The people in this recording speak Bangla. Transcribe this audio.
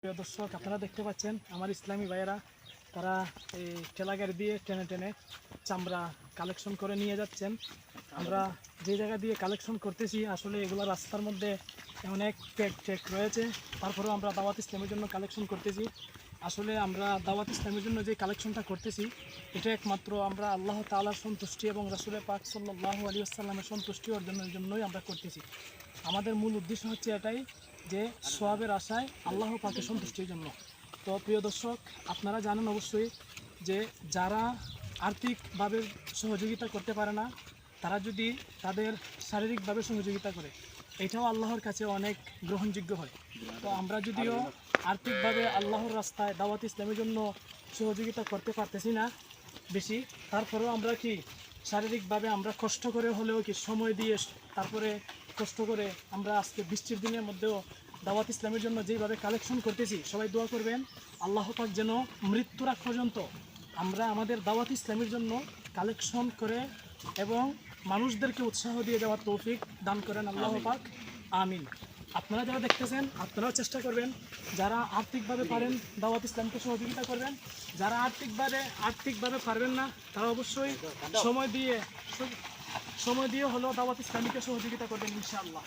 প্রিয় দর্শক, আপনারা দেখতে পাচ্ছেন আমার ইসলামী ভাইয়েরা তারা এই ঠেলাগাড়ি দিয়ে টেনে টেনে চামড়া কালেকশন করে নিয়ে যাচ্ছেন। আমরা যে জায়গা দিয়ে কালেকশন করতেছি আসলে এগুলো রাস্তার মধ্যে অনেক টেক রয়েছে, তারপরেও আমরা দাওয়াত ইসলামের জন্য কালেকশন করতেছি। আসলে আমরা দাওয়াত ইসলামের জন্য যে কালেকশনটা করতেছি এটা একমাত্র আমরা আল্লাহ তাআলার সন্তুষ্টি এবং রাসূল পাক সাল্লাল্লাহু আলাইহি ওয়াসাল্লামের সন্তুষ্টি অর্জনের জন্যই আমরা করতেছি। আমাদের মূল উদ্দেশ্য হচ্ছে এটাই যে সোয়াবের আশায় আল্লাহ পাকের সন্তুষ্টির জন্য। তো প্রিয় দর্শক, আপনারা জানেন অবশ্যই যে যারা আর্থিকভাবে সহযোগিতা করতে পারে না তারা যদি তাদের শারীরিকভাবে সহযোগিতা করে এটাও আল্লাহর কাছে অনেক গ্রহণযোগ্য হয়। তো আমরা যদিও আর্থিকভাবে আল্লাহর রাস্তায় দাওয়াত ইসলামের জন্য সহযোগিতা করতে পারতেছি না বেশি, তারপরেও আমরা কি শারীরিকভাবে আমরা কষ্ট করে হলেও কি সময় দিয়ে তারপরে কষ্ট করে আমরা আজকে বৃষ্টির দিনের মধ্যেও দাওয়াত ইসলামের জন্য যেইভাবে কালেকশন করতেছি, সবাই দোয়া করবেন আল্লাহ পাক যেন মৃত্যুর আগ পর্যন্ত আমরা আমাদের দাওয়াত ইসলামের জন্য কালেকশন করে এবং মানুষদেরকে উৎসাহ দিয়ে দেওয়ার তৌফিক দান করেন আল্লাহ পাক, আমিন। আপনারা যারা দেখতেছেন আপনারাও চেষ্টা করবেন, যারা আর্থিকভাবে পারেন দাওয়াত ইসলামকে সহযোগিতা করবেন, যারা আর্থিকভাবে পারবেন না তারা অবশ্যই সময় দিয়ে হলেও দাওয়াত ইসলামীকে সহযোগিতা করবেন ইনশাআল্লাহ।